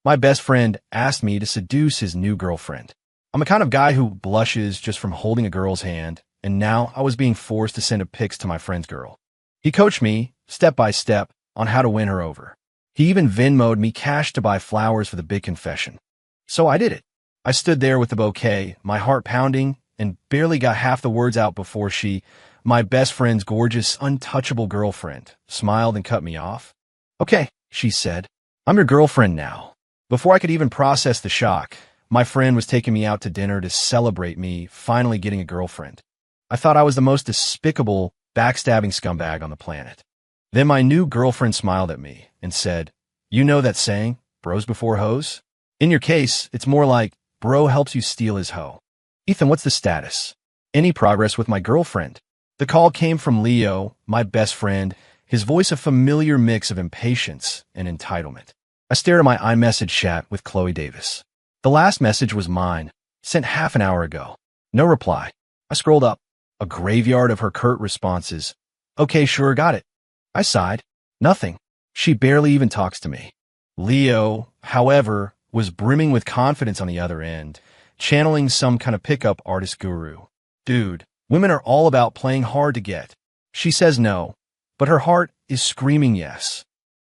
My best friend asked me to seduce his new girlfriend. I'm the kind of guy who blushes just from holding a girl's hand, and now I was being forced to send a pics to my friend's girl. He coached me, step by step, on how to win her over. He even Venmo'd me cash to buy flowers for the big confession. So I did it. I stood there with the bouquet, my heart pounding, and barely got half the words out before she, my best friend's gorgeous, untouchable girlfriend, smiled and cut me off. "Okay," she said. "I'm your girlfriend now." Before I could even process the shock, my friend was taking me out to dinner to celebrate me finally getting a girlfriend. I thought I was the most despicable, backstabbing scumbag on the planet. Then my new girlfriend smiled at me and said, "You know that saying, bros before hoes? In your case, it's more like bro helps you steal his hoe." "Ethan, what's the status? Any progress with my girlfriend?" The call came from Leo, my best friend, his voice a familiar mix of impatience and entitlement. I stared at my iMessage chat with Chloe Davis. The last message was mine, sent half an hour ago. No reply. I scrolled up. A graveyard of her curt responses. "Okay, sure, got it." I sighed. Nothing. She barely even talks to me. Leo, however, was brimming with confidence on the other end, channeling some kind of pickup artist guru. "Dude, women are all about playing hard to get." She says no, but her heart is screaming yes.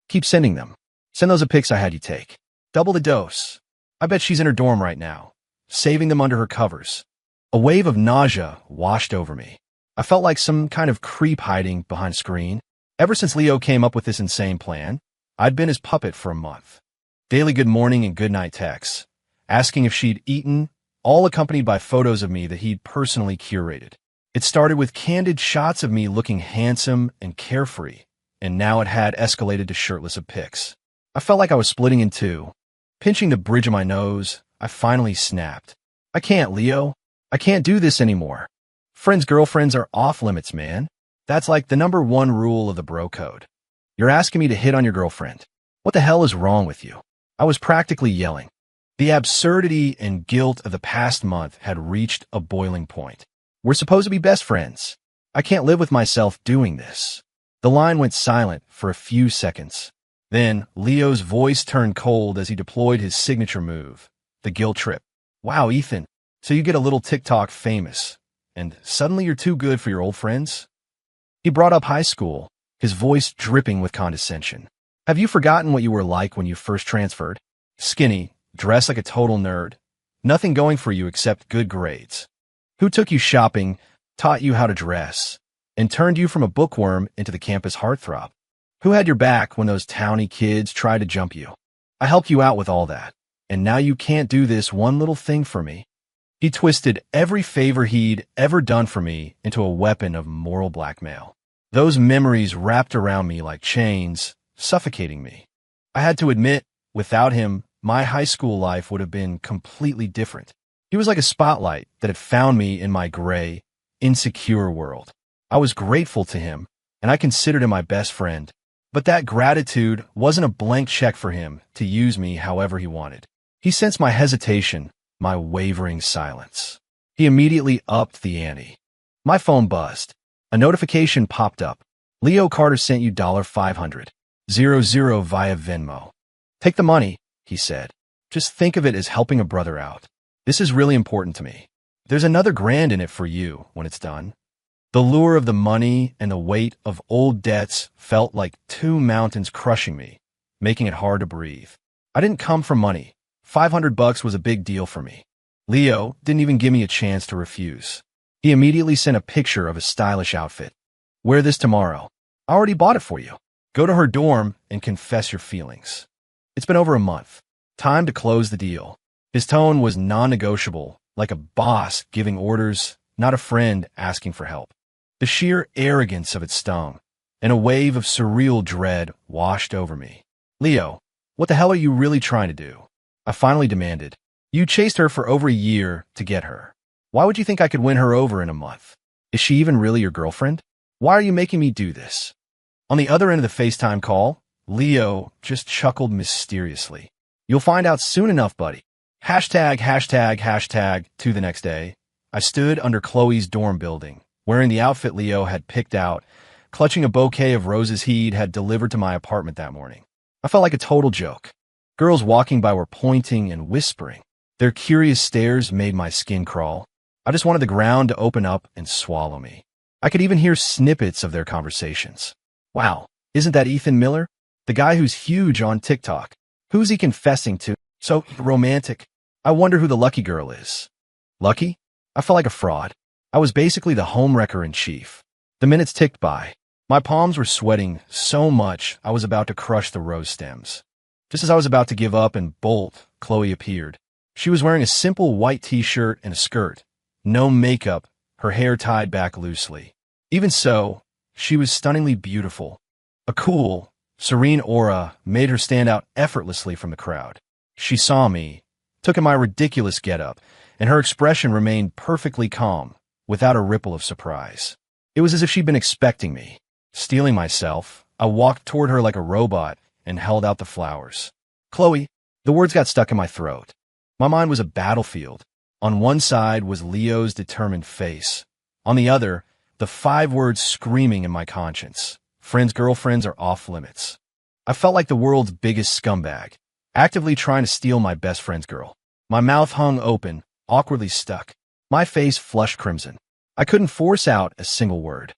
"Keep sending them. Send those pics I had you take. Double the dose." I bet she's in her dorm right now, saving them under her covers. A wave of nausea washed over me. I felt like some kind of creep hiding behind a screen. Ever since Leo came up with this insane plan, I'd been his puppet for a month. Daily good morning and good night texts, asking if she'd eaten, all accompanied by photos of me that he'd personally curated. It started with candid shots of me looking handsome and carefree, and now it had escalated to shirtless pics. I felt like I was splitting in two. Pinching the bridge of my nose, I finally snapped. "I can't, Leo. I can't do this anymore. Friends' girlfriends are off limits, man. That's like the #1 rule of the bro code. You're asking me to hit on your girlfriend. What the hell is wrong with you?" I was practically yelling. The absurdity and guilt of the past month had reached a boiling point. We're supposed to be best friends. I can't live with myself doing this. The line went silent for a few seconds. Then, Leo's voice turned cold as he deployed his signature move, the guilt trip. "Wow, Ethan, so you get a little TikTok famous, and suddenly you're too good for your old friends?" He brought up high school, his voice dripping with condescension. "Have you forgotten what you were like when you first transferred? Skinny, dressed like a total nerd, nothing going for you except good grades. Who took you shopping, taught you how to dress, and turned you from a bookworm into the campus heartthrob? Who had your back when those towny kids tried to jump you? I helped you out with all that, and now you can't do this one little thing for me." He twisted every favor he'd ever done for me into a weapon of moral blackmail. Those memories wrapped around me like chains, suffocating me. I had to admit, without him, my high school life would have been completely different. He was like a spotlight that had found me in my gray, insecure world. I was grateful to him, and I considered him my best friend. But that gratitude wasn't a blank check for him to use me however he wanted. He sensed my hesitation, my wavering silence. He immediately upped the ante. My phone buzzed. A notification popped up. "Leo Carter sent you $500 via Venmo. Take the money," he said. "Just think of it as helping a brother out. This is really important to me. There's another grand in it for you when it's done." The lure of the money and the weight of old debts felt like two mountains crushing me, making it hard to breathe. I didn't come for money. $500 was a big deal for me. Leo didn't even give me a chance to refuse. He immediately sent a picture of a stylish outfit. "Wear this tomorrow. I already bought it for you. Go to her dorm and confess your feelings. It's been over a month. Time to close the deal." His tone was non-negotiable, like a boss giving orders, not a friend asking for help. The sheer arrogance of it stung, and a wave of surreal dread washed over me. "Leo, what the hell are you really trying to do?" I finally demanded. "You chased her for over a year to get her. Why would you think I could win her over in a month? Is she even really your girlfriend? Why are you making me do this?" On the other end of the FaceTime call, Leo just chuckled mysteriously. "You'll find out soon enough, buddy. Hashtag, hashtag, hashtag, to the next day. I stood under Chloe's dorm building, wearing the outfit Leo had picked out, clutching a bouquet of roses he'd had delivered to my apartment that morning. I felt like a total joke. Girls walking by were pointing and whispering. Their curious stares made my skin crawl. I just wanted the ground to open up and swallow me. I could even hear snippets of their conversations. Wow, isn't that Ethan Miller? The guy who's huge on TikTok. Who's he confessing to? So romantic. I wonder who the lucky girl is. Lucky? I felt like a fraud. I was basically the homewrecker in chief. The minutes ticked by. My palms were sweating so much I was about to crush the rose stems. Just as I was about to give up and bolt, Chloe appeared. She was wearing a simple white t-shirt and a skirt. No makeup, her hair tied back loosely. Even so, she was stunningly beautiful. A cool, serene aura made her stand out effortlessly from the crowd. She saw me, took in my ridiculous getup, and her expression remained perfectly calm, without a ripple of surprise. It was as if she'd been expecting me. Steeling myself, I walked toward her like a robot and held out the flowers. Chloe, the words got stuck in my throat. My mind was a battlefield. On one side was Leo's determined face. On the other, the 5 words screaming in my conscience. Friends, girlfriends are off limits. I felt like the world's biggest scumbag, actively trying to steal my best friend's girl. My mouth hung open, awkwardly stuck. My face flushed crimson. I couldn't force out a single word.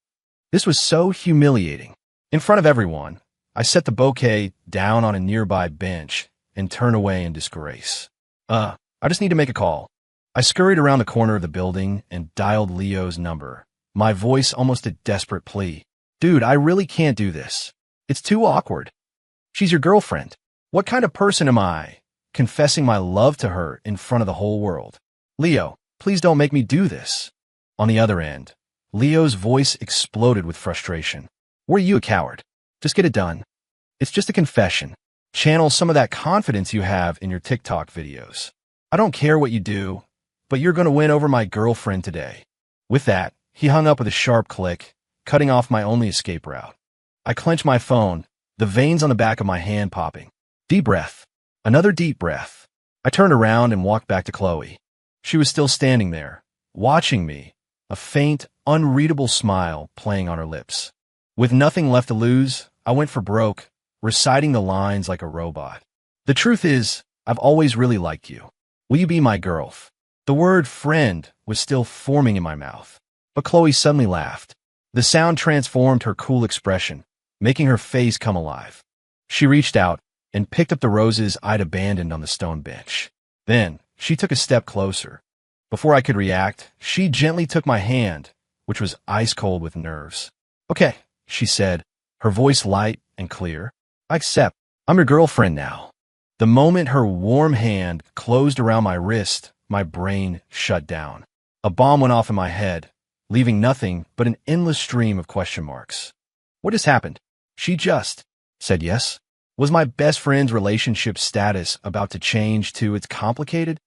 This was so humiliating. In front of everyone, I set the bouquet down on a nearby bench and turned away in disgrace. I just need to make a call. I scurried around the corner of the building and dialed Leo's number, my voice almost a desperate plea. Dude, I really can't do this. It's too awkward. She's your girlfriend. What kind of person am I, confessing my love to her in front of the whole world? Leo, please don't make me do this. On the other end, Leo's voice exploded with frustration. Were you a coward? Just get it done. It's just a confession. Channel some of that confidence you have in your TikTok videos. I don't care what you do, but you're going to win over my girlfriend today. With that, he hung up with a sharp click, cutting off my only escape route. I clenched my phone, the veins on the back of my hand popping. Deep breath. Another deep breath. I turned around and walked back to Chloe. She was still standing there, watching me, a faint, unreadable smile playing on her lips. With nothing left to lose, I went for broke, reciting the lines like a robot. The truth is, I've always really liked you. Will you be my girl? The word friend was still forming in my mouth. But Chloe suddenly laughed. The sound transformed her cool expression, making her face come alive. She reached out and picked up the roses I'd abandoned on the stone bench. Then, she took a step closer. Before I could react, she gently took my hand, which was ice cold with nerves. Okay, she said, her voice light and clear. I accept. I'm your girlfriend now. The moment her warm hand closed around my wrist, my brain shut down. A bomb went off in my head, leaving nothing but an endless stream of question marks. What has happened? She just said yes. Was my best friend's relationship status about to change to it's complicated?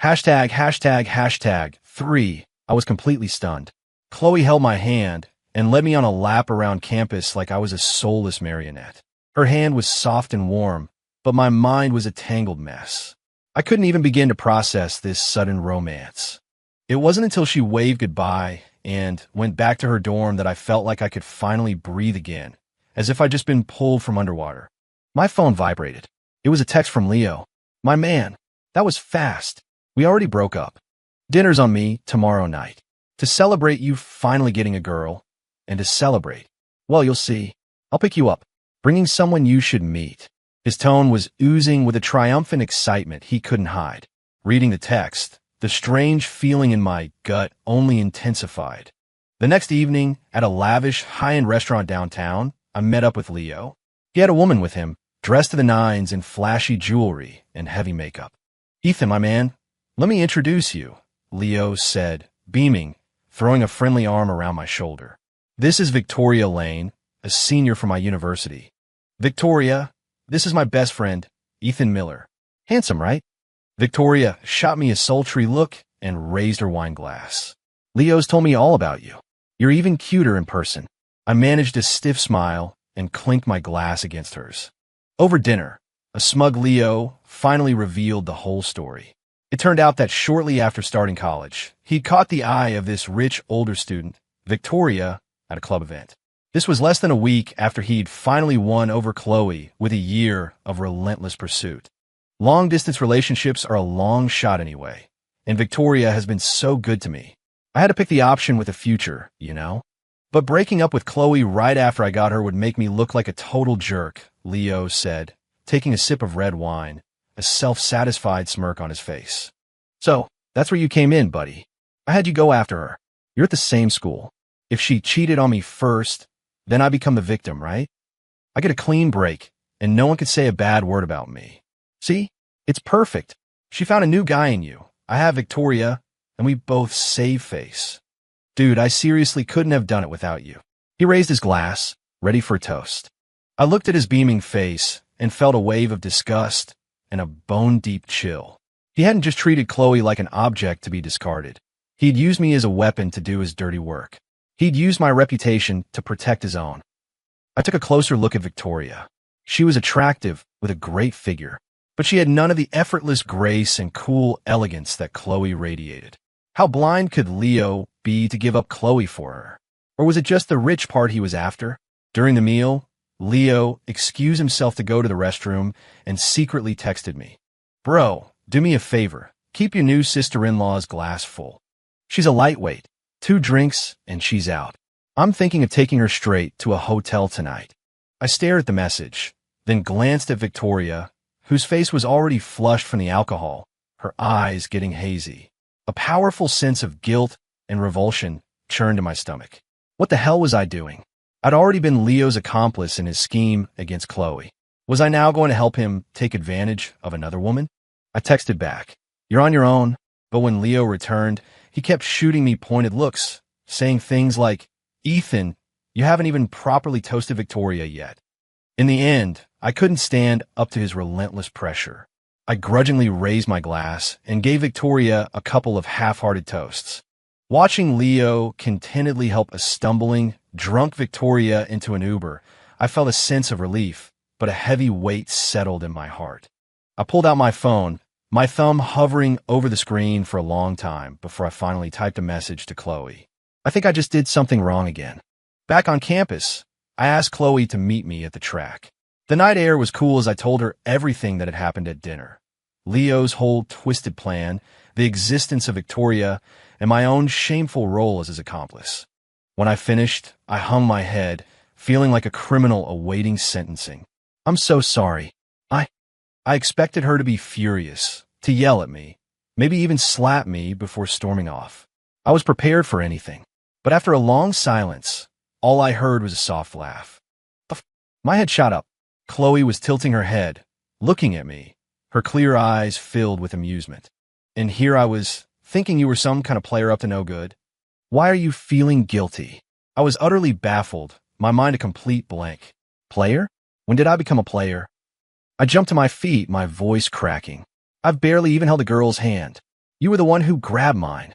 #3. I was completely stunned. Chloe held my hand and led me on a lap around campus like I was a soulless marionette. Her hand was soft and warm, but my mind was a tangled mess. I couldn't even begin to process this sudden romance. It wasn't until she waved goodbye and went back to her dorm that I felt like I could finally breathe again, as if I'd just been pulled from underwater. My phone vibrated. It was a text from Leo. My man, that was fast. We already broke up. Dinner's on me tomorrow night. To celebrate you finally getting a girl, and to celebrate, well, you'll see. I'll pick you up, bringing someone you should meet. His tone was oozing with a triumphant excitement he couldn't hide. Reading the text, the strange feeling in my gut only intensified. The next evening, at a lavish, high-end restaurant downtown, I met up with Leo. He had a woman with him, dressed to the nines in flashy jewelry and heavy makeup. Ethan, my man, let me introduce you, Leo said, beaming, throwing a friendly arm around my shoulder. This is Victoria Lane, a senior from my university. Victoria, this is my best friend, Ethan Miller. Handsome, right? Victoria shot me a sultry look and raised her wine glass. Leo's told me all about you. You're even cuter in person. I managed a stiff smile and clinked my glass against hers. Over dinner, a smug Leo finally revealed the whole story. It turned out that shortly after starting college, he'd caught the eye of this rich older student, Victoria, at a club event. This was less than a week after he'd finally won over Chloe with a year of relentless pursuit. Long-distance relationships are a long shot anyway, and Victoria has been so good to me. I had to pick the option with a future, you know? But breaking up with Chloe right after I got her would make me look like a total jerk, Leo said, taking a sip of red wine, a self-satisfied smirk on his face. So, that's where you came in, buddy. I had you go after her. You're at the same school. If she cheated on me first, then I become the victim, right? I get a clean break, and no one could say a bad word about me. See? It's perfect. She found a new guy in you. I have Victoria, and we both save face. Dude, I seriously couldn't have done it without you. He raised his glass, ready for a toast. I looked at his beaming face and felt a wave of disgust and a bone-deep chill. He hadn't just treated Chloe like an object to be discarded. He'd used me as a weapon to do his dirty work. He'd used my reputation to protect his own. I took a closer look at Victoria. She was attractive with a great figure, but she had none of the effortless grace and cool elegance that Chloe radiated. How blind could Leo be to give up Chloe for her? Or was it just the rich part he was after? During the meal, Leo excused himself to go to the restroom and secretly texted me. Bro, do me a favor. Keep your new sister-in-law's glass full. She's a lightweight. 2 drinks and she's out. I'm thinking of taking her straight to a hotel tonight. I stared at the message, then glanced at Victoria, whose face was already flushed from the alcohol, her eyes getting hazy. A powerful sense of guilt and revulsion churned in my stomach. What the hell was I doing? I'd already been Leo's accomplice in his scheme against Chloe. Was I now going to help him take advantage of another woman? I texted back, "You're on your own," but when Leo returned, he kept shooting me pointed looks, saying things like, "Ethan, you haven't even properly toasted Victoria yet." In the end, I couldn't stand up to his relentless pressure. I grudgingly raised my glass and gave Victoria a couple of half-hearted toasts. Watching Leo contentedly help a stumbling, drunk Victoria into an Uber, I felt a sense of relief, but a heavy weight settled in my heart. I pulled out my phone, my thumb hovering over the screen for a long time before I finally typed a message to Chloe. I think I just did something wrong again. Back on campus, I asked Chloe to meet me at the track. The night air was cool as I told her everything that had happened at dinner. Leo's whole twisted plan, the existence of Victoria, and my own shameful role as his accomplice. When I finished, I hung my head, feeling like a criminal awaiting sentencing. I'm so sorry. I expected her to be furious, to yell at me, maybe even slap me before storming off. I was prepared for anything. But after a long silence, all I heard was a soft laugh. My head shot up. Chloe was tilting her head, looking at me, her clear eyes filled with amusement. And here I was, thinking you were some kind of player up to no good. Why are you feeling guilty? I was utterly baffled, my mind a complete blank. Player? When did I become a player? I jumped to my feet, my voice cracking. I've barely even held a girl's hand. You were the one who grabbed mine.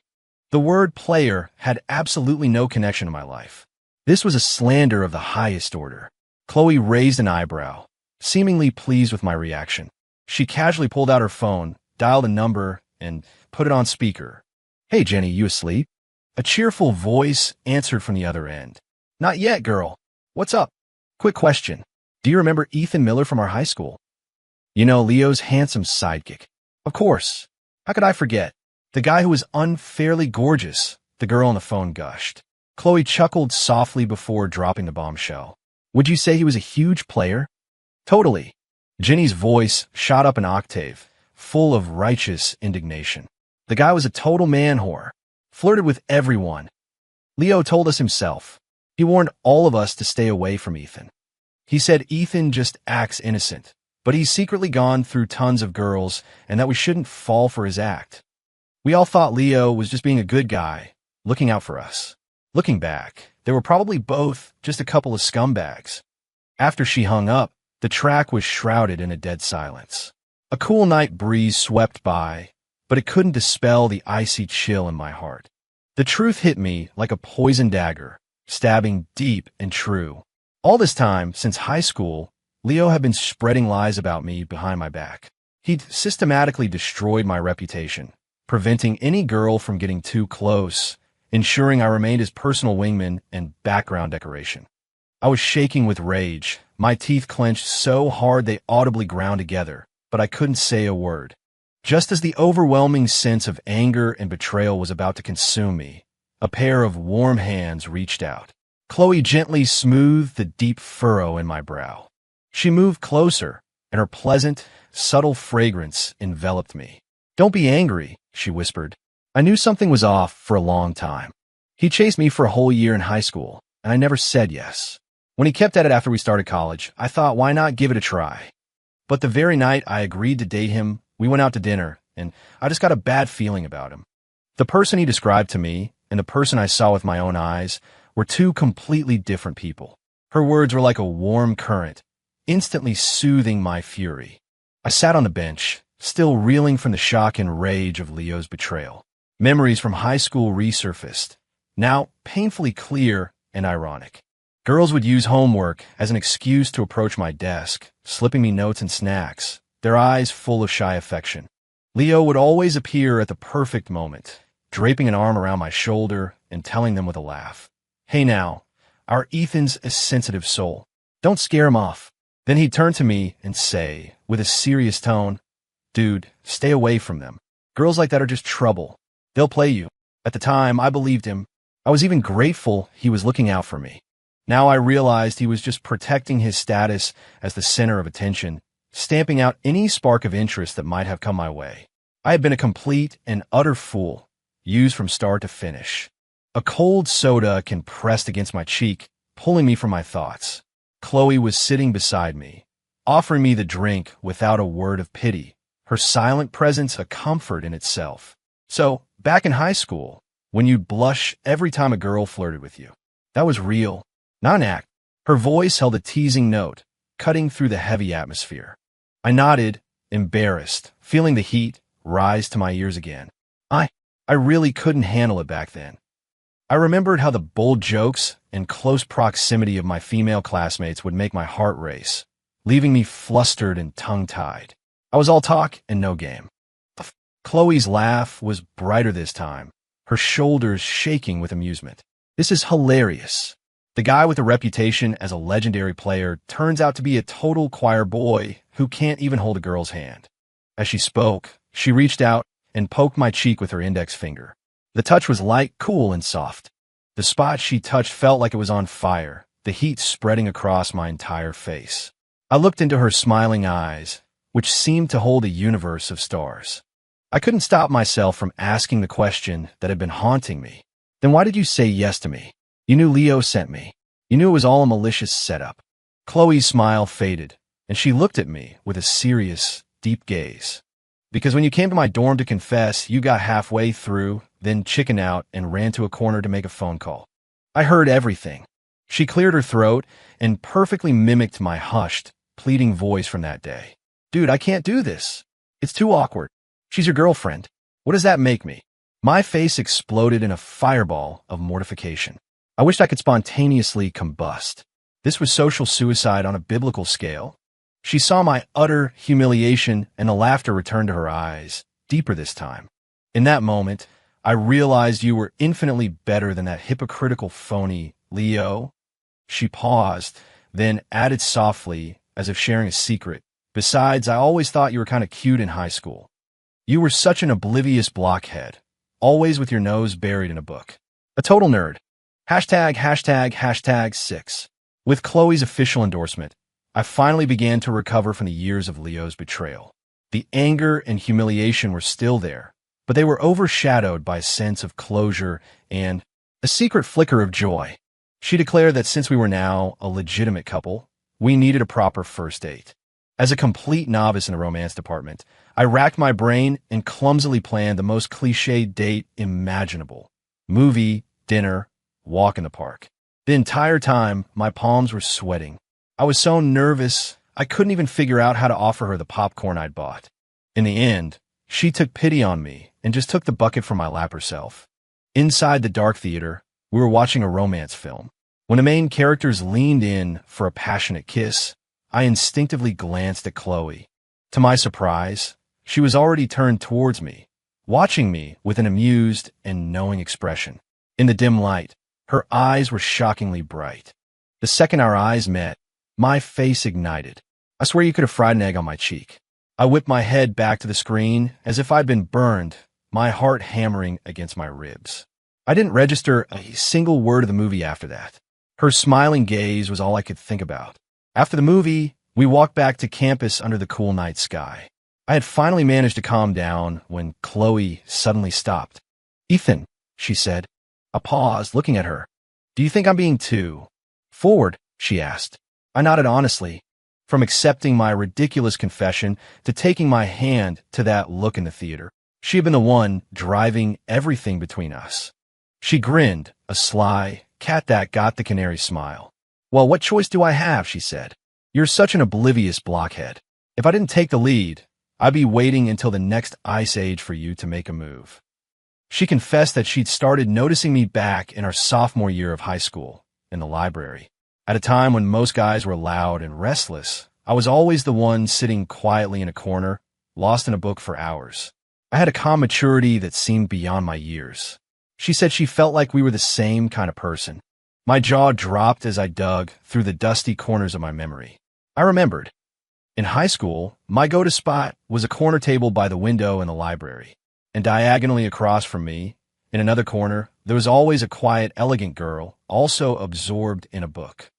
The word player had absolutely no connection to my life. This was a slander of the highest order. Chloe raised an eyebrow, seemingly pleased with my reaction. She casually pulled out her phone, dialed a number, and put it on speaker. "Hey, Jenny, you asleep?" A cheerful voice answered from the other end. "Not yet, girl. What's up?" "Quick question. Do you remember Ethan Miller from our high school? You know, Leo's handsome sidekick." "Of course. How could I forget? The guy who was unfairly gorgeous," the girl on the phone gushed. Chloe chuckled softly before dropping the bombshell. "Would you say he was a huge player?" "Totally." Jenny's voice shot up an octave, full of righteous indignation. "The guy was a total man whore. Flirted with everyone. Leo told us himself. He warned all of us to stay away from Ethan. He said Ethan just acts innocent, but he's secretly gone through tons of girls and that we shouldn't fall for his act. We all thought Leo was just being a good guy, looking out for us. Looking back, they were probably both just a couple of scumbags." After she hung up, the track was shrouded in a dead silence. A cool night breeze swept by, but it couldn't dispel the icy chill in my heart. The truth hit me like a poison dagger, stabbing deep and true. All this time, since high school, Leo had been spreading lies about me behind my back. He'd systematically destroyed my reputation, preventing any girl from getting too close, ensuring I remained his personal wingman and background decoration. I was shaking with rage, my teeth clenched so hard they audibly ground together, but I couldn't say a word. Just as the overwhelming sense of anger and betrayal was about to consume me, a pair of warm hands reached out. Chloe gently smoothed the deep furrow in my brow. She moved closer, and her pleasant, subtle fragrance enveloped me. "Don't be angry," she whispered. I knew something was off for a long time. He chased me for a whole year in high school, and I never said yes. When he kept at it after we started college, I thought, why not give it a try? But the very night I agreed to date him, we went out to dinner, and I just got a bad feeling about him. The person he described to me and the person I saw with my own eyes were two completely different people. Her words were like a warm current, instantly soothing my fury. I sat on the bench, still reeling from the shock and rage of Leo's betrayal. Memories from high school resurfaced, now painfully clear and ironic. Girls would use homework as an excuse to approach my desk, slipping me notes and snacks, their eyes full of shy affection. Leo would always appear at the perfect moment, draping an arm around my shoulder and telling them with a laugh, "Hey now, our Ethan's a sensitive soul. Don't scare him off." Then he'd turn to me and say, with a serious tone, "Dude, stay away from them. Girls like that are just trouble. They'll play you." At the time, I believed him. I was even grateful he was looking out for me. Now I realized he was just protecting his status as the center of attention, stamping out any spark of interest that might have come my way. I had been a complete and utter fool, used from start to finish. A cold soda compressed against my cheek, pulling me from my thoughts. Chloe was sitting beside me, offering me the drink without a word of pity, her silent presence a comfort in itself. So, back in high school, when you'd blush every time a girl flirted with you, that was real, not an act. Her voice held a teasing note, cutting through the heavy atmosphere. I nodded, embarrassed, feeling the heat rise to my ears again. I really couldn't handle it back then. I remembered how the bold jokes and close proximity of my female classmates would make my heart race, leaving me flustered and tongue-tied. I was all talk and no game. Chloe's laugh was brighter this time, her shoulders shaking with amusement. "This is hilarious. The guy with a reputation as a legendary player turns out to be a total choir boy who can't even hold a girl's hand." As she spoke, she reached out and poked my cheek with her index finger. The touch was light, cool, and soft. The spot she touched felt like it was on fire, the heat spreading across my entire face. I looked into her smiling eyes, which seemed to hold a universe of stars. I couldn't stop myself from asking the question that had been haunting me. "Then why did you say yes to me? You knew Leo sent me. You knew it was all a malicious setup." Chloe's smile faded, and she looked at me with a serious, deep gaze. "Because when you came to my dorm to confess, you got halfway through, then chickened out and ran to a corner to make a phone call. I heard everything." She cleared her throat and perfectly mimicked my hushed, pleading voice from that day. "Dude, I can't do this. It's too awkward. She's your girlfriend. What does that make me?" My face exploded in a fireball of mortification. I wished I could spontaneously combust. This was social suicide on a biblical scale. She saw my utter humiliation, and the laughter returned to her eyes, deeper this time. "In that moment, I realized you were infinitely better than that hypocritical phony, Leo." She paused, then added softly, as if sharing a secret, "Besides, I always thought you were kind of cute in high school. You were such an oblivious blockhead, always with your nose buried in a book. A total nerd. ####6. With Chloe's official endorsement, I finally began to recover from the years of Leo's betrayal. The anger and humiliation were still there, but they were overshadowed by a sense of closure and a secret flicker of joy. She declared that since we were now a legitimate couple, we needed a proper first date. As a complete novice in the romance department, I racked my brain and clumsily planned the most cliched date imaginable. Movie, dinner, walk in the park. The entire time, my palms were sweating. I was so nervous, I couldn't even figure out how to offer her the popcorn I'd bought. In the end, she took pity on me and just took the bucket from my lap herself. Inside the dark theater, we were watching a romance film. When the main characters leaned in for a passionate kiss, I instinctively glanced at Chloe. To my surprise, she was already turned towards me, watching me with an amused and knowing expression. In the dim light, her eyes were shockingly bright. The second our eyes met, my face ignited. I swear you could have fried an egg on my cheek. I whipped my head back to the screen as if I'd been burned, my heart hammering against my ribs. I didn't register a single word of the movie after that. Her smiling gaze was all I could think about. After the movie, we walked back to campus under the cool night sky. I had finally managed to calm down when Chloe suddenly stopped. "Ethan," she said. I paused, looking at her. "Do you think I'm being too forward?" she asked. I nodded honestly. From accepting my ridiculous confession to taking my hand to that look in the theater, she had been the one driving everything between us. She grinned, a sly, cat that got the canary smile. "Well, what choice do I have?" she said. "You're such an oblivious blockhead. If I didn't take the lead, I'd be waiting until the next ice age for you to make a move." She confessed that she'd started noticing me back in our sophomore year of high school, in the library. At a time when most guys were loud and restless, I was always the one sitting quietly in a corner, lost in a book for hours. I had a calm maturity that seemed beyond my years. She said she felt like we were the same kind of person. My jaw dropped as I dug through the dusty corners of my memory. I remembered. In high school, my go-to spot was a corner table by the window in the library. And diagonally across from me, in another corner, there was always a quiet, elegant girl, also absorbed in a book.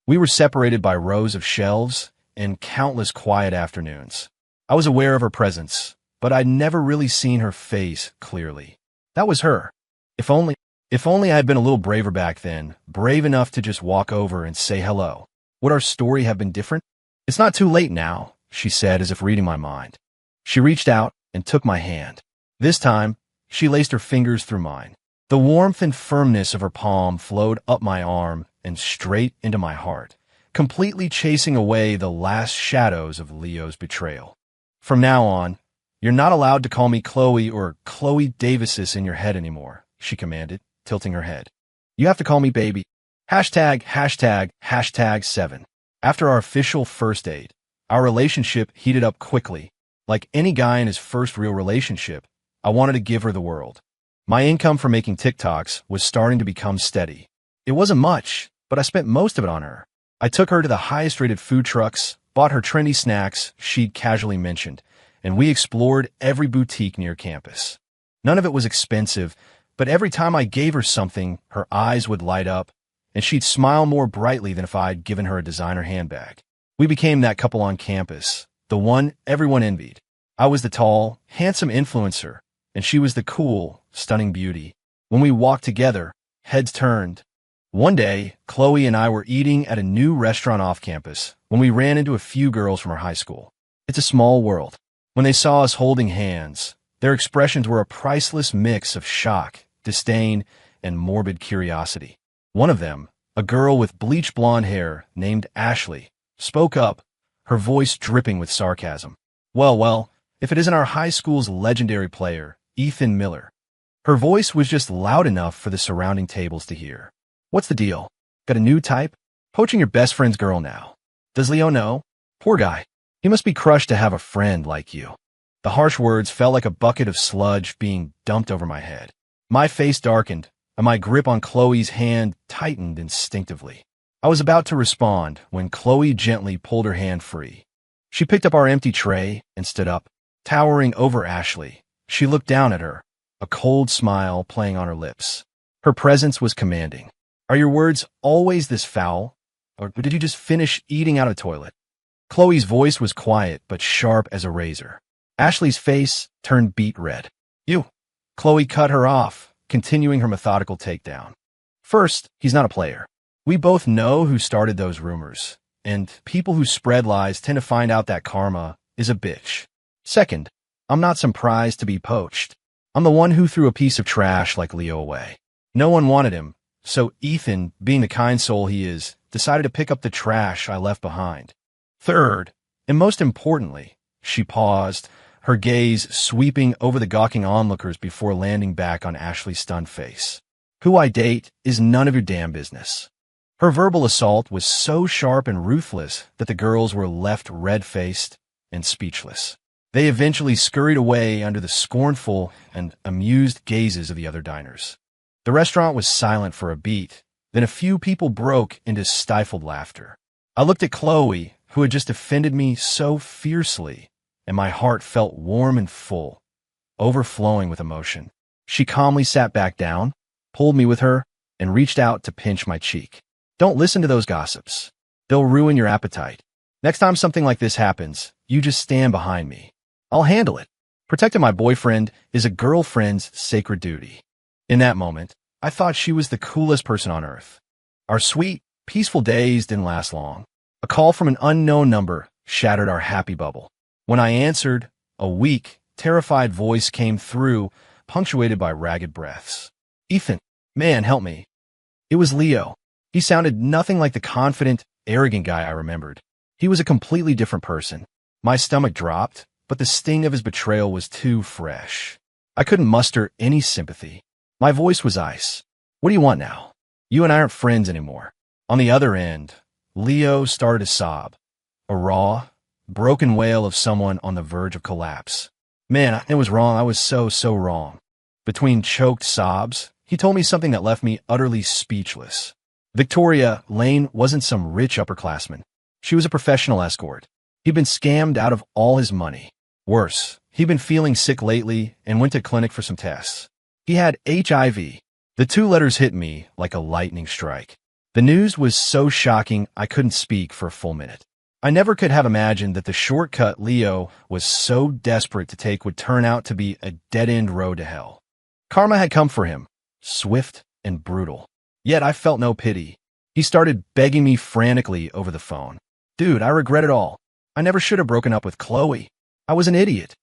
We were separated by rows of shelves and countless quiet afternoons. I was aware of her presence, but I'd never really seen her face clearly. That was her. If only I had been a little braver back then, brave enough to just walk over and say hello. Would our story have been different? "It's not too late now," she said as if reading my mind. She reached out and took my hand. This time, she laced her fingers through mine. The warmth and firmness of her palm flowed up my arm and straight into my heart, completely chasing away the last shadows of Leo's betrayal. "From now on, you're not allowed to call me Chloe or Chloe Davises in your head anymore," she commanded, tilting her head. "You have to call me baby. #7. After our official first date, our relationship heated up quickly. Like any guy in his first real relationship, I wanted to give her the world. My income from making TikToks was starting to become steady. It wasn't much, but I spent most of it on her. I took her to the highest-rated food trucks, bought her trendy snacks she'd casually mentioned, and we explored every boutique near campus. None of it was expensive, but every time I gave her something, her eyes would light up, and she'd smile more brightly than if I'd given her a designer handbag. We became that couple on campus, the one everyone envied. I was the tall, handsome influencer, and she was the cool, stunning beauty. When we walked together, heads turned. One day, Chloe and I were eating at a new restaurant off campus when we ran into a few girls from our high school. It's a small world. When they saw us holding hands, their expressions were a priceless mix of shock, disdain, and morbid curiosity. One of them, a girl with bleach blonde hair named Ashley, spoke up, her voice dripping with sarcasm. Well, if it isn't our high school's legendary player, Ethan Miller." Her voice was just loud enough for the surrounding tables to hear. "What's the deal? Got a new type? Poaching your best friend's girl now. Does Leo know? Poor guy. He must be crushed to have a friend like you." The harsh words felt like a bucket of sludge being dumped over my head. My face darkened, and my grip on Chloe's hand tightened instinctively. I was about to respond when Chloe gently pulled her hand free. She picked up our empty tray and stood up, towering over Ashley. She looked down at her, a cold smile playing on her lips. Her presence was commanding. "Are your words always this foul? Or did you just finish eating out of the toilet?" Chloe's voice was quiet but sharp as a razor. Ashley's face turned beet red. "You." Chloe cut her off, continuing her methodical takedown. "First, he's not a player. We both know who started those rumors, and people who spread lies tend to find out that karma is a bitch. Second, I'm not some prize to be poached. I'm the one who threw a piece of trash like Leo away. No one wanted him, so Ethan, being the kind soul he is, decided to pick up the trash I left behind. Third, and most importantly," she paused, her gaze sweeping over the gawking onlookers before landing back on Ashley's stunned face. "Who I date is none of your damn business." Her verbal assault was so sharp and ruthless that the girls were left red-faced and speechless. They eventually scurried away under the scornful and amused gazes of the other diners. The restaurant was silent for a beat, then a few people broke into stifled laughter. I looked at Chloe, who had just offended me so fiercely, and my heart felt warm and full, overflowing with emotion. She calmly sat back down, pulled me with her, and reached out to pinch my cheek. Don't listen to those gossips. They'll ruin your appetite. Next time something like this happens, you just stand behind me. I'll handle it. Protecting my boyfriend is a girlfriend's sacred duty. In that moment, I thought she was the coolest person on earth. Our sweet, peaceful days didn't last long. A call from an unknown number shattered our happy bubble. When I answered, a weak, terrified voice came through, punctuated by ragged breaths. Ethan, man, help me. It was Leo. He sounded nothing like the confident, arrogant guy I remembered. He was a completely different person. My stomach dropped, but the sting of his betrayal was too fresh. I couldn't muster any sympathy. My voice was ice. What do you want now? You and I aren't friends anymore. On the other end, Leo started to sob. A raw, broken wail of someone on the verge of collapse. Man, it was wrong. I was so wrong. Between choked sobs, he told me something that left me utterly speechless. Victoria Lane wasn't some rich upperclassman. She was a professional escort. He'd been scammed out of all his money. Worse, he'd been feeling sick lately and went to clinic for some tests. He had HIV. The two letters hit me like a lightning strike. The news was so shocking I couldn't speak for a full minute. I never could have imagined that the shortcut Leo was so desperate to take would turn out to be a dead-end road to hell. Karma had come for him, swift and brutal. Yet I felt no pity. He started begging me frantically over the phone. Dude, I regret it all. I never should have broken up with Chloe. I was an idiot.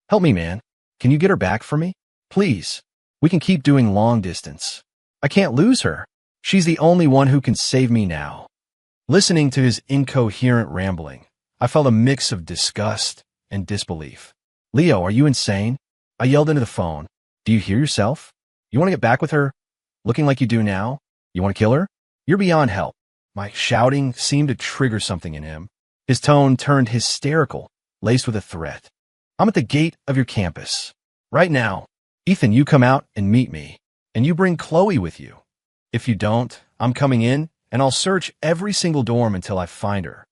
Help me, man. Can you get her back for me? Please. We can keep doing long distance. I can't lose her. She's the only one who can save me now. Listening to his incoherent rambling, I felt a mix of disgust and disbelief. Leo, are you insane? I yelled into the phone. Do you hear yourself? You want to get back with her? Looking like you do now? You want to kill her? You're beyond help. My shouting seemed to trigger something in him. His tone turned hysterical, laced with a threat. I'm at the gate of your campus. Right now. Ethan, you come out and meet me. And you bring Chloe with you. If you don't, I'm coming in, and I'll search every single dorm until I find her.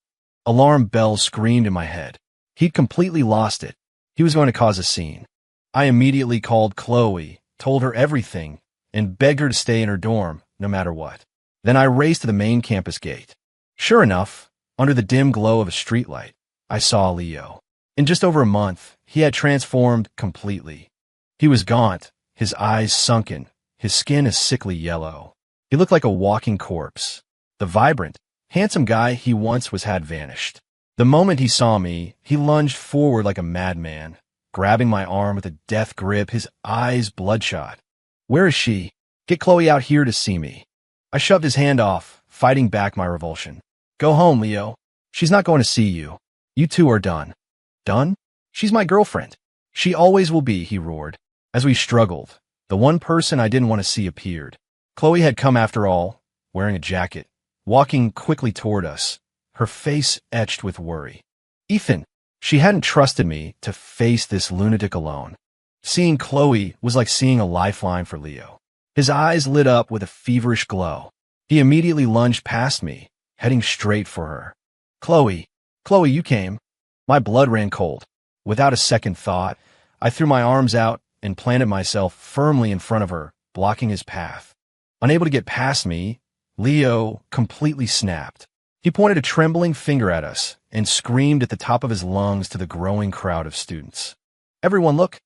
Alarm bells screamed in my head. He'd completely lost it. He was going to cause a scene. I immediately called Chloe, told her everything, and begged her to stay in her dorm, no matter what. Then I raced to the main campus gate. Sure enough, under the dim glow of a streetlight, I saw Leo. In just over a month, he had transformed completely. He was gaunt, his eyes sunken, his skin a sickly yellow. He looked like a walking corpse. The vibrant, handsome guy he once was had vanished. The moment he saw me, he lunged forward like a madman, grabbing my arm with a death grip, his eyes bloodshot. Where is she? Get Chloe out here to see me. I shoved his hand off, fighting back my revulsion. Go home, Leo. She's not going to see you. You two are done. Done? She's my girlfriend. She always will be, he roared. As we struggled, the one person I didn't want to see appeared. Chloe had come after all, wearing a jacket, walking quickly toward us, her face etched with worry. Ethan, she hadn't trusted me to face this lunatic alone. Seeing Chloe was like seeing a lifeline for Leo. His eyes lit up with a feverish glow. He immediately lunged past me, heading straight for her. Chloe, you came. My blood ran cold. Without a second thought, I threw my arms out and planted myself firmly in front of her, blocking his path. Unable to get past me, Leo completely snapped. He pointed a trembling finger at us and screamed at the top of his lungs to the growing crowd of students. Everyone look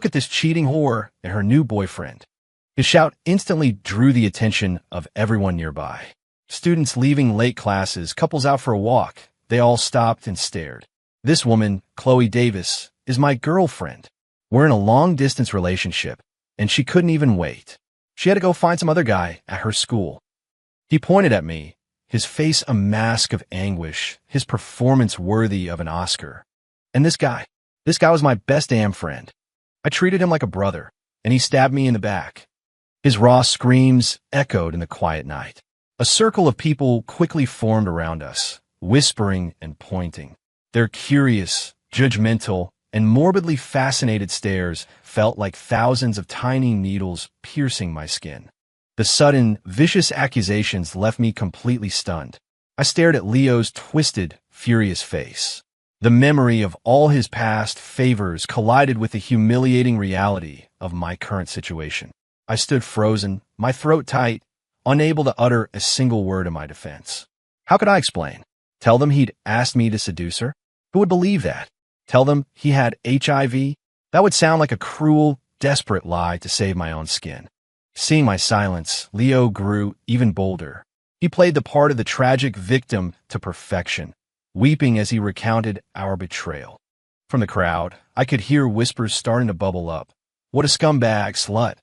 at this cheating whore and her new boyfriend. His shout instantly drew the attention of everyone nearby. Students leaving late classes, couples out for a walk, they all stopped and stared. This woman, Chloe Davis, is my girlfriend. We're in a long-distance relationship, and she couldn't even wait. She had to go find some other guy at her school. He pointed at me, his face a mask of anguish, his performance worthy of an Oscar. And this guy was my best damn friend. I treated him like a brother, and he stabbed me in the back. His raw screams echoed in the quiet night. A circle of people quickly formed around us, whispering and pointing. Their curious, judgmental, and morbidly fascinated stares felt like thousands of tiny needles piercing my skin. The sudden, vicious accusations left me completely stunned. I stared at Leo's twisted, furious face. The memory of all his past favors collided with the humiliating reality of my current situation. I stood frozen, my throat tight, unable to utter a single word in my defense. How could I explain? Tell them he'd asked me to seduce her? Who would believe that? Tell them he had HIV? That would sound like a cruel, desperate lie to save my own skin. Seeing my silence, Leo grew even bolder. He played the part of the tragic victim to perfection, weeping as he recounted our betrayal. From the crowd, I could hear whispers starting to bubble up. What a scumbag slut.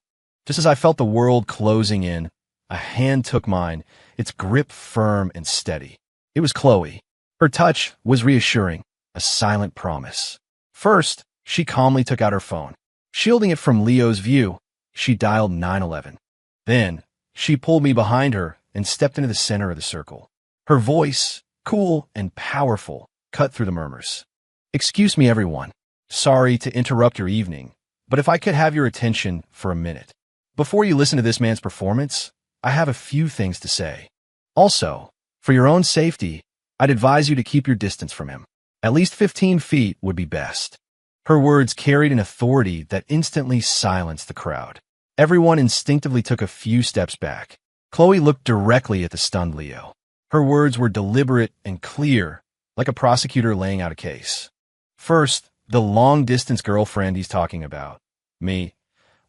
Just as I felt the world closing in, a hand took mine, its grip firm and steady. It was Chloe. Her touch was reassuring, a silent promise. First, she calmly took out her phone. Shielding it from Leo's view, she dialed 911. Then, she pulled me behind her and stepped into the center of the circle. Her voice, cool and powerful, cut through the murmurs. "Excuse me, everyone. Sorry to interrupt your evening, but if I could have your attention for a minute. Before you listen to this man's performance, I have a few things to say. Also, for your own safety, I'd advise you to keep your distance from him. At least 15 feet would be best." Her words carried an authority that instantly silenced the crowd. Everyone instinctively took a few steps back. Chloe looked directly at the stunned Leo. Her words were deliberate and clear, like a prosecutor laying out a case. "First, the long-distance girlfriend he's talking about, me,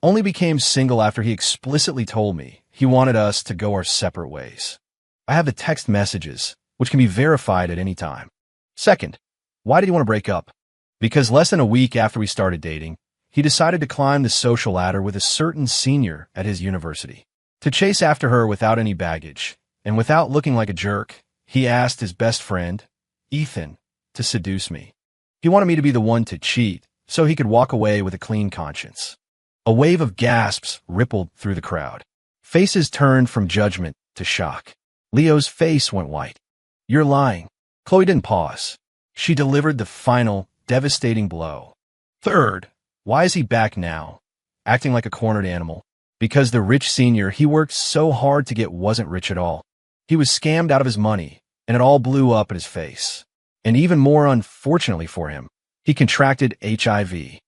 only became single after he explicitly told me he wanted us to go our separate ways. I have the text messages, which can be verified at any time. Second, why did he want to break up? Because less than a week after we started dating, he decided to climb the social ladder with a certain senior at his university. To chase after her without any baggage, and without looking like a jerk, he asked his best friend, Ethan, to seduce me. He wanted me to be the one to cheat, so he could walk away with a clean conscience." A wave of gasps rippled through the crowd. Faces turned from judgment to shock. Leo's face went white. "You're lying." Chloe didn't pause. She delivered the final, devastating blow. "Third, why is he back now, acting like a cornered animal? Because the rich senior he worked so hard to get wasn't rich at all. He was scammed out of his money, and it all blew up in his face. And even more unfortunately for him, he contracted HIV.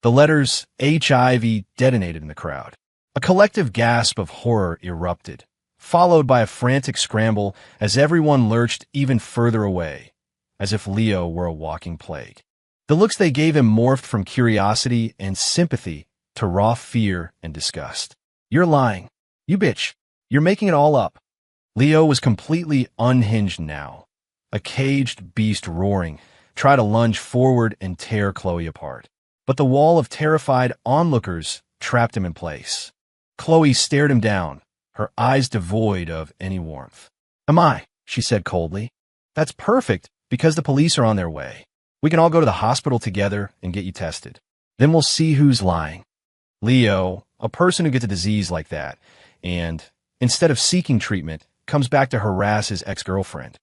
The letters HIV detonated in the crowd. A collective gasp of horror erupted, followed by a frantic scramble as everyone lurched even further away, as if Leo were a walking plague. The looks they gave him morphed from curiosity and sympathy to raw fear and disgust. "You're lying. You bitch. You're making it all up." Leo was completely unhinged now. A caged beast roaring, tried to lunge forward and tear Chloe apart. But the wall of terrified onlookers trapped him in place. Chloe stared him down, her eyes devoid of any warmth. "Am I?" she said coldly. "That's perfect, because the police are on their way. We can all go to the hospital together and get you tested. Then we'll see who's lying." Leo, a person who gets a disease like that, and, instead of seeking treatment, comes back to harass his ex-girlfriend.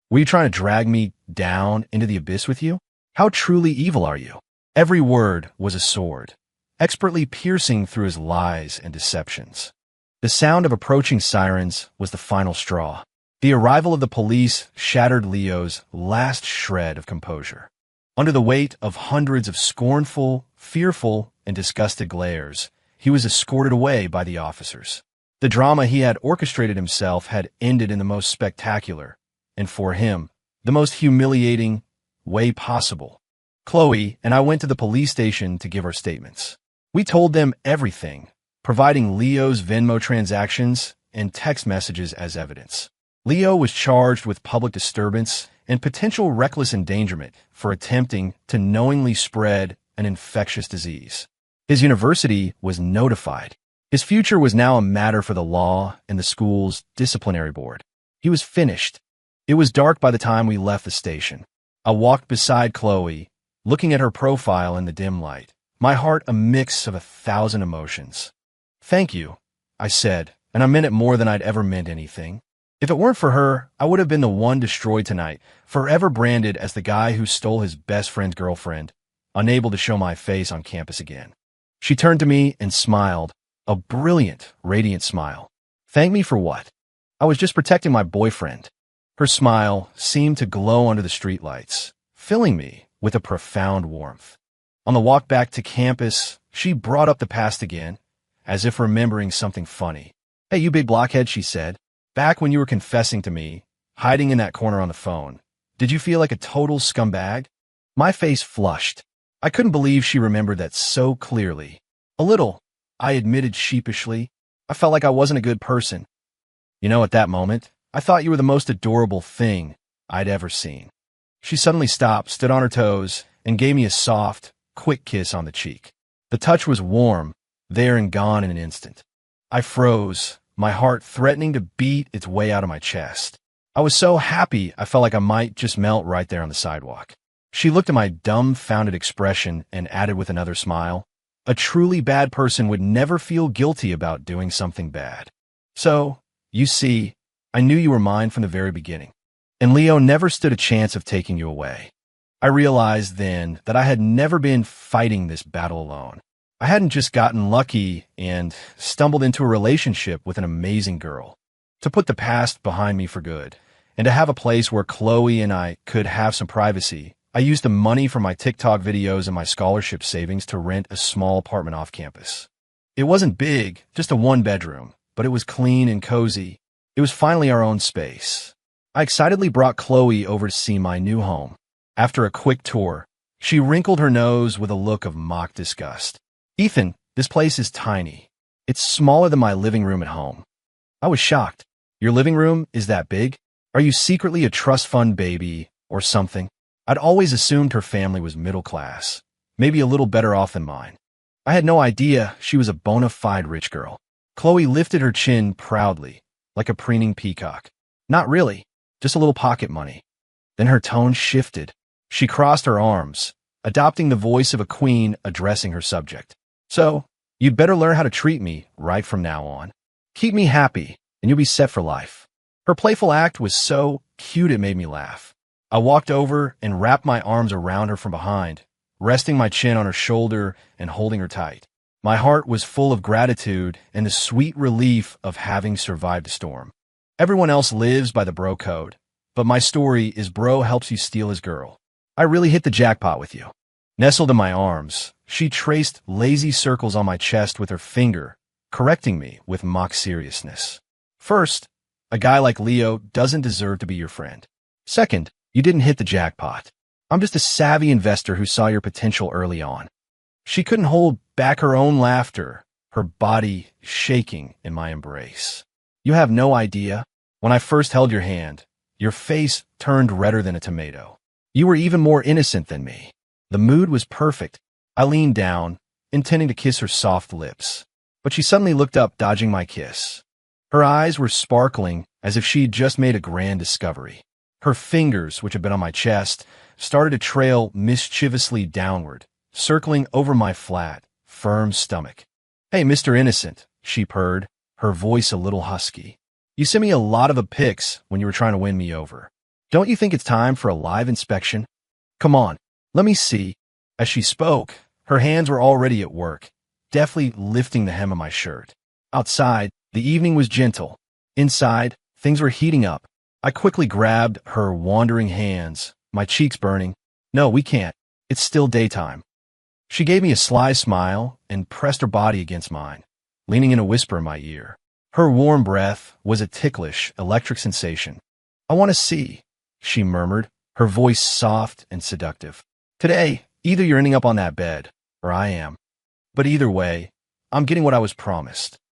"Were you trying to drag me down into the abyss with you? How truly evil are you?" Every word was a sword, expertly piercing through his lies and deceptions. The sound of approaching sirens was the final straw. The arrival of the police shattered Leo's last shred of composure. Under the weight of hundreds of scornful, fearful, and disgusted glares, he was escorted away by the officers. The drama he had orchestrated himself had ended in the most spectacular, and for him, the most humiliating way possible. Chloe and I went to the police station to give our statements. We told them everything, providing Leo's Venmo transactions and text messages as evidence. Leo was charged with public disturbance and potential reckless endangerment for attempting to knowingly spread an infectious disease. His university was notified. His future was now a matter for the law and the school's disciplinary board. He was finished. It was dark by the time we left the station. I walked beside Chloe, looking at her profile in the dim light, my heart a mix of 1,000 emotions. "Thank you," I said, and I meant it more than I'd ever meant anything. If it weren't for her, I would have been the one destroyed tonight, forever branded as the guy who stole his best friend's girlfriend, unable to show my face on campus again. She turned to me and smiled, a brilliant, radiant smile. "Thank me for what? I was just protecting my boyfriend." Her smile seemed to glow under the streetlights, filling me with a profound warmth. On the walk back to campus, she brought up the past again, as if remembering something funny. "Hey, you big blockhead," she said. "Back when you were confessing to me, hiding in that corner on the phone, did you feel like a total scumbag?" My face flushed. I couldn't believe she remembered that so clearly. "A little," I admitted sheepishly. "I felt like I wasn't a good person." At that moment, I thought you were the most adorable thing I'd ever seen." She suddenly stopped, stood on her toes, and gave me a soft, quick kiss on the cheek. The touch was warm, there and gone in an instant. I froze, my heart threatening to beat its way out of my chest. I was so happy I felt like I might just melt right there on the sidewalk. She looked at my dumbfounded expression and added with another smile, "A truly bad person would never feel guilty about doing something bad. So, you see, I knew you were mine from the very beginning. And Leo never stood a chance of taking you away." I realized then that I had never been fighting this battle alone. I hadn't just gotten lucky and stumbled into a relationship with an amazing girl. To put the past behind me for good, and to have a place where Chloe and I could have some privacy, I used the money from my TikTok videos and my scholarship savings to rent a small apartment off campus. It wasn't big, just a one-bedroom, but it was clean and cozy. It was finally our own space. I excitedly brought Chloe over to see my new home. After a quick tour, she wrinkled her nose with a look of mock disgust. "Ethan, this place is tiny. It's smaller than my living room at home." I was shocked. "Your living room is that big? Are you secretly a trust fund baby or something?" I'd always assumed her family was middle class, maybe a little better off than mine. I had no idea she was a bona fide rich girl. Chloe lifted her chin proudly, like a preening peacock. "Not really, just a little pocket money." Then her tone shifted. She crossed her arms, adopting the voice of a queen addressing her subject. "So, you'd better learn how to treat me right from now on. Keep me happy, and you'll be set for life." Her playful act was so cute it made me laugh. I walked over and wrapped my arms around her from behind, resting my chin on her shoulder and holding her tight. My heart was full of gratitude and the sweet relief of having survived the storm. Everyone else lives by the bro code, but my story is bro helps you steal his girl. I really hit the jackpot with you. Nestled in my arms, she traced lazy circles on my chest with her finger, correcting me with mock seriousness. "First, a guy like Leo doesn't deserve to be your friend. Second, you didn't hit the jackpot. I'm just a savvy investor who saw your potential early on." She couldn't hold back her own laughter, her body shaking in my embrace. "You have no idea. When I first held your hand, your face turned redder than a tomato. You were even more innocent than me." The mood was perfect. I leaned down, intending to kiss her soft lips, but she suddenly looked up, dodging my kiss. Her eyes were sparkling as if she'd just made a grand discovery. Her fingers, which had been on my chest, started to trail mischievously downward, circling over my flat, firm stomach. "Hey, Mr. Innocent," she purred, her voice a little husky. "You sent me a lot of pics when you were trying to win me over. Don't you think it's time for a live inspection? Come on, let me see." As she spoke, her hands were already at work, deftly lifting the hem of my shirt. Outside, the evening was gentle. Inside, things were heating up. I quickly grabbed her wandering hands, my cheeks burning. "No, we can't. It's still daytime." She gave me a sly smile and pressed her body against mine, leaning in a whisper in my ear. Her warm breath was a ticklish, electric sensation. "I want to see," she murmured, her voice soft and seductive. "Today, either you're ending up on that bed, or I am. But either way, I'm getting what I was promised."